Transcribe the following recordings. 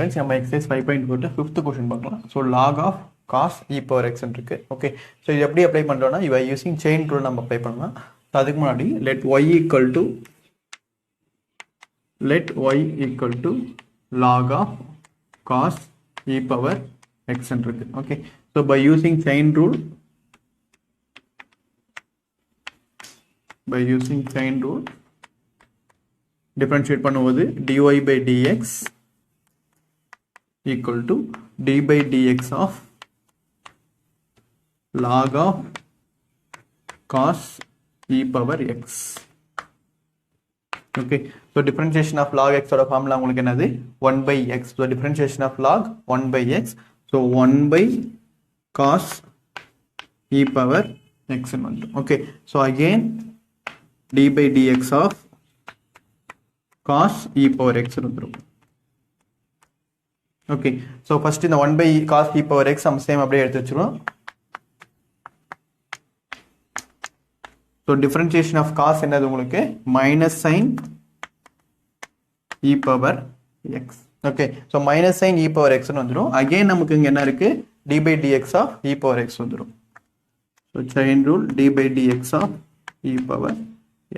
Friends, நம்ம exercise 5.4 fifth question பார்க்கலாம். So log of cos e power x இருக்கு. Okay. So இது எப்படி அப்ளை பண்றோம்னா you are using chain rule நம்ம அப்ளை பண்ணலாம். So அதுக்கு முன்னாடி let y equal to log of cos e power x இருக்கு. Okay. So by using chain rule differentiate பண்ணும்போது dy by dx equal to d by dx of log of cos e power x. Okay, so differentiation of log x oda formula உங்களுக்கு என்னது 1 by x. So differentiation of log 1 by x, so 1 by cos e power x ன்னு வந்துரும். Okay, so again d by dx of cos e power x வந்துரும். Okay, so first இந்த 1 by cos e power x நம்ம same அப்படியே எடுத்து வச்சிருவோம். So differentiation of cos என்னது உங்களுக்கு minus sin e power x. Okay, so minus sin e power x ன்னு வந்துரும். Again நமக்கு இங்க என்ன இருக்கு d by dx of e power x வந்துரும். So chain rule d by dx of e power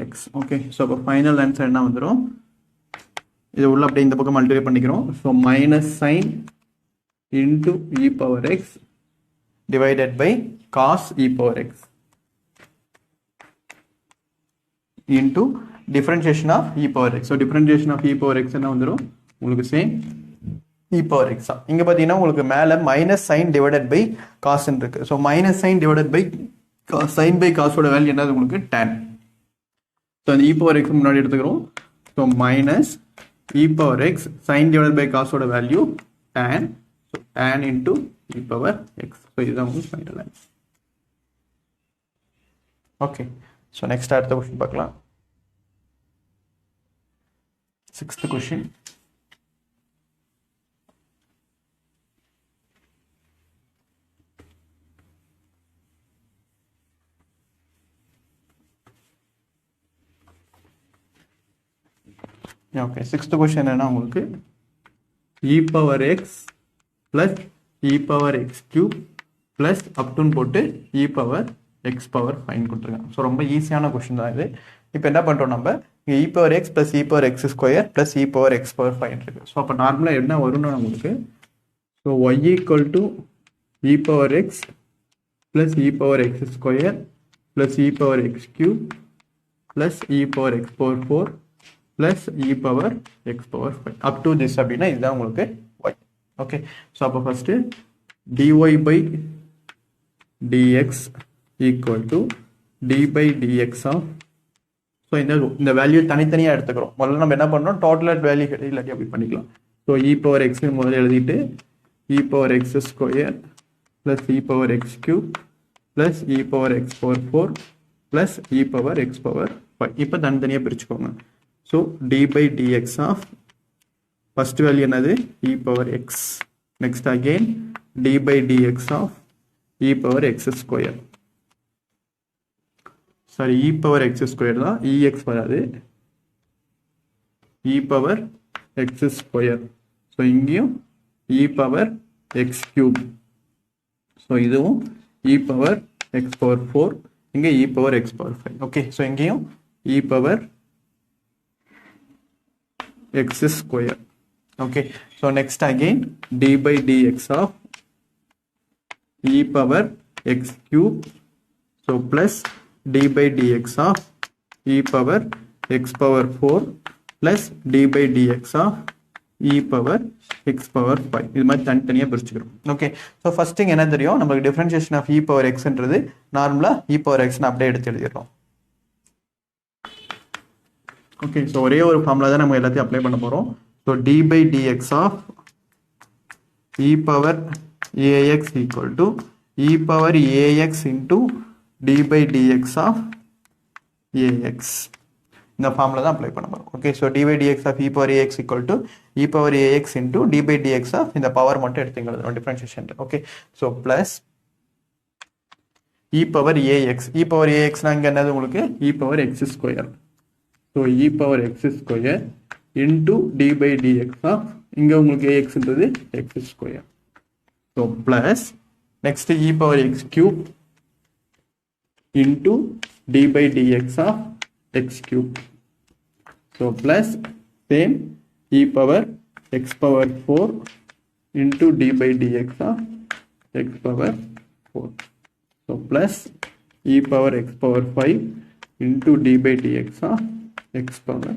x. Okay, so அப்ப final answer என்ன வந்துரும், இது உள்ள அப்படியே இந்த பக்கம் மல்டிப்ளை பண்ணிக்கிறோம். So minus sin into e power x divided by cos e power x into differentiation of e power x. So differentiation of e power x என்ன வந்துரும் உங்களுக்கு சேம் e power x. இங்க பாத்தீங்கன்னா உங்களுக்கு மேல minus sin divided by cos ன்னு இருக்கு. So minus sin divided by sin by cos ஓட வேல்யூ என்னது உங்களுக்கு tan. So அந்த e power x முன்னாடி எடுத்துக்கிறோம். So minus e power x sin divided by cos ஓட value tan. So tan into e power x. So இதுதான் உங்களுக்கு final answer. Okay, so next அடுத்த क्वेश्चन பார்க்கலாம். 6th question. Okay, 6th question என்னன்னா உங்களுக்கு e power x plus e power x cube plus up to போட்டு e power x power 5 கொடுத்துருக்காங்க. So ரொம்ப ஈஸியான கொஸ்டின் தான் இது. இப்போ என்ன பண்ணுறோம், நம்ம e power x plus e power x square plus e power x power 5 இருக்கு. ஸோ அப்போ நார்மலாக என்ன வரும்னா உங்களுக்கு, so y equal to e power x plus e power x square plus e power x cube plus e power x power 4 plus e power x power 5 up to this அப்படின்னா இதுதான் உங்களுக்கு y. Okay, so அப்போ first dy by dx equal to d by dx of, so இந்த value தனித்தனியாக எடுத்துக்கிறோம். முதல்ல நம்ம என்ன பண்ணுறோம், டோட்டல் வேல்யூ இல்லாட்டி அப்படி பண்ணிக்கலாம். ஸோ e power x முதல்ல எழுதிட்டு e power x square plus e power x cube plus e power x power 4 plus e power x power 5 இப்போ தனித்தனியாக பிரிச்சுக்கோங்க. So d by dx of first value என்னது e power x, next again d by dx of e power x square, sorry e power x square தான், ex வராது, e power x square. So இங்கேயும் e power x cube, so இதுவும் e power x power 4, இங்கே e power x power 5. Okay, so இங்கேயும் e power x square. Okay, so next again d by dx of e power x cube, so plus d by dx of e power x power 4 plus d by dx of e power x power 5. இது மாதிரி தனித்தனியாக பிரிச்சுக்கிறோம். Okay, so first thing என்ன தெரியும், நமக்கு differentiation of e power xன்றது நார்மலாக e power xன்னு அப்படியே எடுத்து எழுதிடுறோம். Okay, so ஒரே ஒரு ஃபார்முலா தான் நம்ம எல்லாத்தையும் அப்ளை பண்ண போகிறோம். So d by dx of e power ax equal to e power ax into d by dx of ax. இந்த ஃபார்முலா தான் அப்ளை பண்ண போகிறோம். Okay, so d by dx of e power ax equal to e power ax into d by dx of இந்த power மட்டும் எடுத்துங்கிறது differentiation. Okay, so plus e power ax, e power axனா இங்கே என்னது உங்களுக்கு e power x square. So e power x square into d by dx of இங்கே உங்களுக்கு ஏஎக்ஸ்ன்றது x square. So plus next e power x cube into d by dx of x cube. So plus same e power x power 4 into d by dx of x power 4. So plus e power x power 5 into d by dx of x power.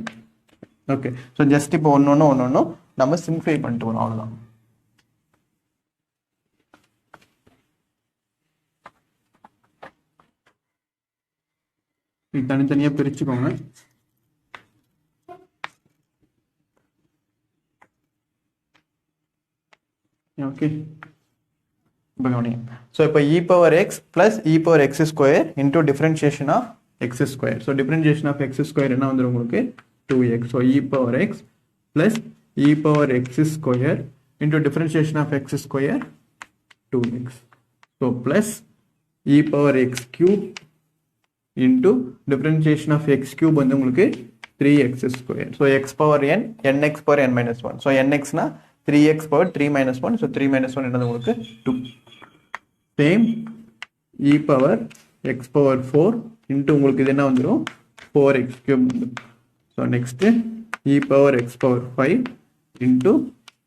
Okay, so just இப்போ ஒன்று நம்ம சிம்பிளை பண்ணிட்டு வரோம், அவ்வளோதான். இது தனித்தனியாக பிரிச்சுக்கோங்க. Okay, இப்போ கவனிங்க. ஸோ இப்போ e power x plus e power x square into differentiation of x square. So differentiation of x square என்ன வந்துடும் உங்களுக்கு 2x. So e power x plus e power x square into differentiation of x square 2x. So plus e power x cube into differentiation of x cube வந்து உங்களுக்கு 3x square. So x power n, nx power n minus 1. So nx na 3x power 3 minus 1. So 3 minus 1 என்னது உங்களுக்கு 2. Same e power x power 4 into உங்களுக்கு இது என்ன வந்துரும் 4x cube. So next e power x power 5 into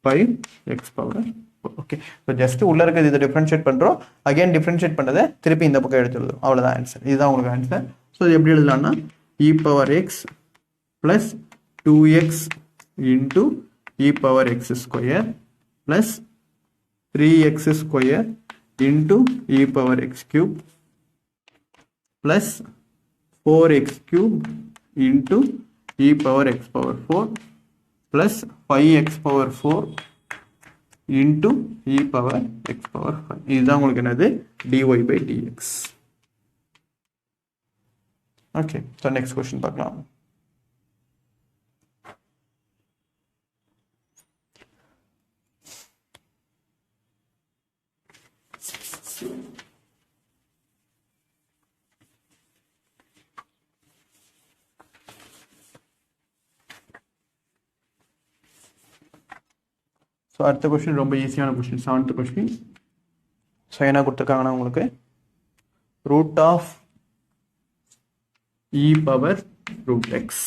5x power 4. Okay, so just உள்ள இருக்கிறது இதை differentiate பண்றோம். அகைன் டிஃபரன்ஷியேட் பண்ணதை திருப்பி இந்த பக்கம் எடுத்து எழுதுறோம், அவ்வளவுதான் ஆன்சர். இதுதான் உங்களுக்கு ஆன்சர். ஸோ இது எப்படி எழுதலாம்னா e power x plus 2x into e power x square plus 3x square into e power x cube plus 4x cube into e power x power 4 plus 5x power 4 into e power x power 5. இதுதான் உங்களுக்கு என்னது dy by dx. Okay, so next question பார்க்கலாம். So அடுத்த question ரொம்ப ஈஸியான question, 7th question. So என்ன கொடுத்துருக்காங்கன்னா உங்களுக்கு root of e power root x.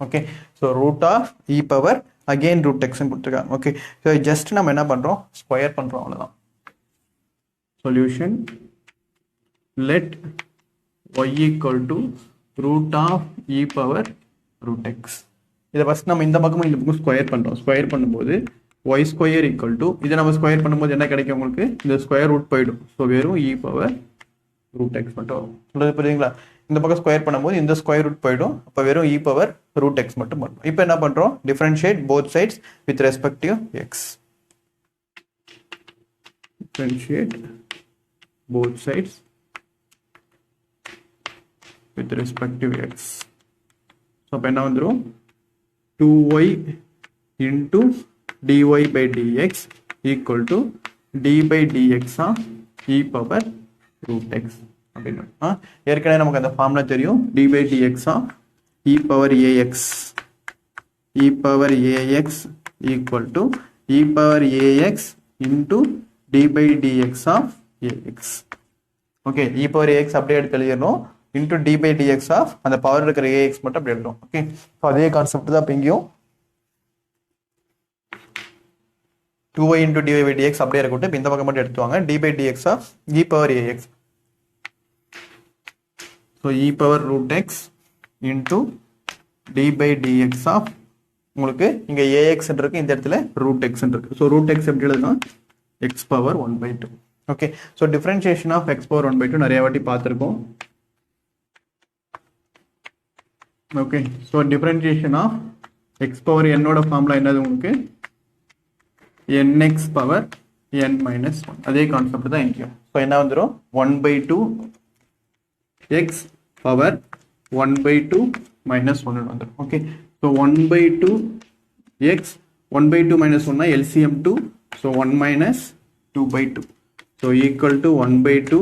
Okay, so root of e power again root எக்ஸ்ன்னு கொடுத்துருக்காங்க. ஓகே, ஸோ ஜஸ்ட் நம்ம என்ன பண்ணுறோம், ஸ்கொயர் பண்ணுறோம், அவ்வளோதான். Solution let y equal to root of e power root x. இதை ஃபஸ்ட் நம்ம இந்த பக்கமும் இந்த பக்கம் ஸ்கொயர் பண்ணுறோம். ஸ்கொயர் பண்ணும்போது y ஸ்கொயர் ஈக்குவல் டு இதை நம்ம ஸ்கொயர் பண்ணும்போது என்ன கிடைக்கும் உங்களுக்கு, இந்த ஸ்கொயர் ரூட் போயிடும். ஸோ வெறும் இ பவர் ரூட் எக்ஸ் மட்டும் வரும். சொல்றது புரியுதுங்களா? இந்த பக்கம் ஸ்கொயர் பண்ணும்போது இந்த ஸ்கொயர் ரூட் போயிடும். அப்போ வெறும் இ பவர் ரூட் எக்ஸ் மட்டும் வரும். இப்போ என்ன பண்ணுறோம், differentiate both sides with respective x. Differentiate both sides with respective x. So அப்போ என்ன வந்துடும் 2y into dy by dx equal to d by dx of e power root x. அப்படின்னு ஏற்கனவே நமக்கு அந்த ஃபார்முலா தெரியும். d by dx of e power ax equal to e power ax into d by dx of ax. Okay, e power ax அப்படியே எடுத்து எழுதிடணும், into d by dx of அந்த power இருக்கிற ax மட்டும் அப்படி எழுதணும். ஓகே, ஸோ அதே concept தான் இப்போ இங்கேயும் 2y into dy by dx அப்படியே இருக்கட்டும். இப்போ இந்த பக்கம் மட்டும் எடுத்துவாங்க, d by dx of e power ax. So e power root x into d by dx of உங்களுக்கு இங்கே ax இருக்கு, இந்த இடத்துல root x இருக்கு. ஸோ root x எப்படி எழுதுனா x power 1/2. Okay, so differentiation of x power 1/2 நிறைய வாட்டி பார்த்துருக்கோம். Okay, so differentiation of x power n-ஓட ஃபார்முலா என்னது உங்களுக்கு nx power n minus 1. அதே கான்செப்ட் தான் இங்கேயும். ஸோ என்ன வந்துடும் 1/2 x power 1/2 minus 1 வந்துடும். Okay, so 1/2 x 1/2 minus 1 LCM 2. So 1 minus 2/2. So equal to 1/2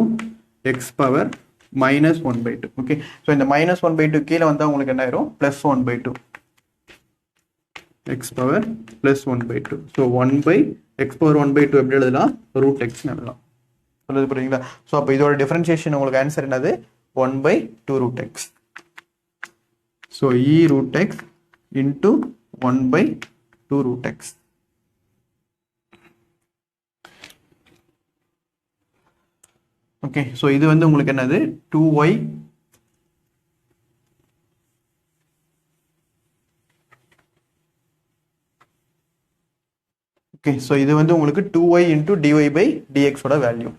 x power minus 1/2. Okay, so இந்த minus 1/2 கீழே வந்தால் உங்களுக்கு என்ன ஆயிரும், plus 1/2. X power plus 1/2. So 1 X power 1/2 எப்படி எழுதலாம்? ரூட் எக்ஸ்னு எழுதலாம். சொல்லுது புரியுங்களா? ஸோ அப்போ இதோட டிஃபரன்ஷியேஷன் உங்களுக்கு ஆன்சர் என்னது? 1/2 root x. So e root x into 1/2 root x. Okay, so இது வந்து உங்களுக்கு என்னது? 2y ஓகே, ஸோ இது வந்து உங்களுக்கு 2y இன்ட்டு dy/dx ஓட value.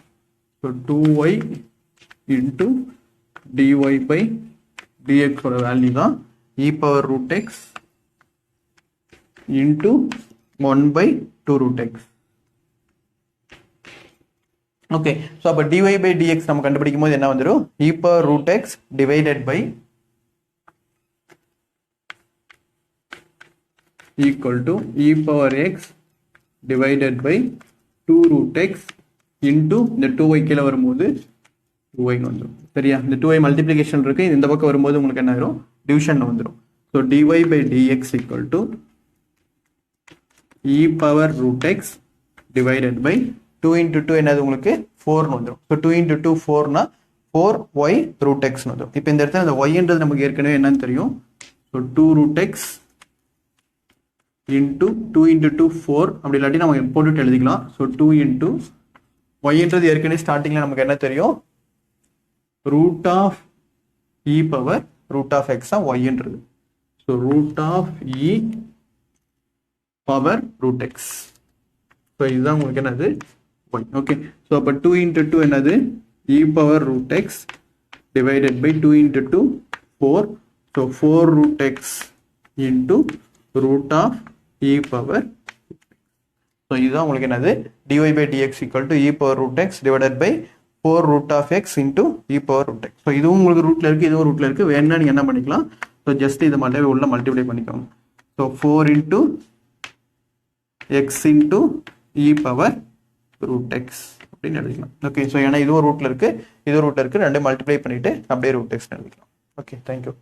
So 2y into dy/dx ஓட வேல்யூ தான் e power root x into 1/2 root x. Okay, so அப்போ dy/dx நம்ம கண்டுபிடிக்கும் போது என்ன வந்துடும்? E power root x divided by equal to e power x divided by 2 root x into இந்த 2y கீழே வரும்போது 2y வந்துடும். சரியா? இந்த 2y மல்டிப்ளிகேஷன் இருக்கு, இந்த பக்கம் வரும்போது உங்களுக்கு என்ன ஆயிரும்? டிவிஷன் வந்துடும். So dy/dx equal to e power root x divided by 2 into 2 என்னது உங்களுக்கு? 4 வந்துடும். ஸோ 2 இன்ட்டு 2 4னா 4y ரூட் எக்ஸ்னு வந்துடும். இப்போ இந்த இடத்துல இந்த ஒய்ன்றது நமக்கு ஏற்கனவே என்னன்னு தெரியும். So 2 root x into 2 into 2 4, அப்படி இல்லாட்டி நம்ம போட்டுட்டு எழுதிக்கலாம். ஸோ 2 இன்ட்டு ஒய்ன்றது ஏற்கனவே ஸ்டார்டிங்கில் நமக்கு என்ன தெரியும்? Root of e power root of x தான் ஒய்ன்றது. So root of e power root x. So இதுதான் உங்களுக்கு என்னது? ஒய். ஓகே, ஸோ அப்போ 2 இன்ட்டு 2 என்னது? E power root x divided by 2 into 2 4. So 4 root x into root of e power. So இதுதான் உங்களுக்கு என்னது? dy/dx equal to e power root x divided by 4 root of x into e power root x. So இதுவும் உங்களுக்கு ரூட்ல இருக்கு, இதுவும் ரூட்ல இருக்கு. வேணா நீங்க என்ன பண்ணிக்கலாம்? ஸோ ஜஸ்ட் இதை மட்டும் உள்ள மல்டிப்ளை பண்ணிக்கோங்க. So 4 into X into e power root X அப்படின்னு எழுதிக்கலாம். ஓகே, ஸோ ஏன்னா இதுவும் ரூட்ல இருக்கு, இதுவும் ரூட்ல இருக்கு, ரெண்டு மல்டிப்ளை பண்ணிட்டு அப்படியே ரூட் எக்ஸ் எழுதிக்கலாம். Okay, thank you.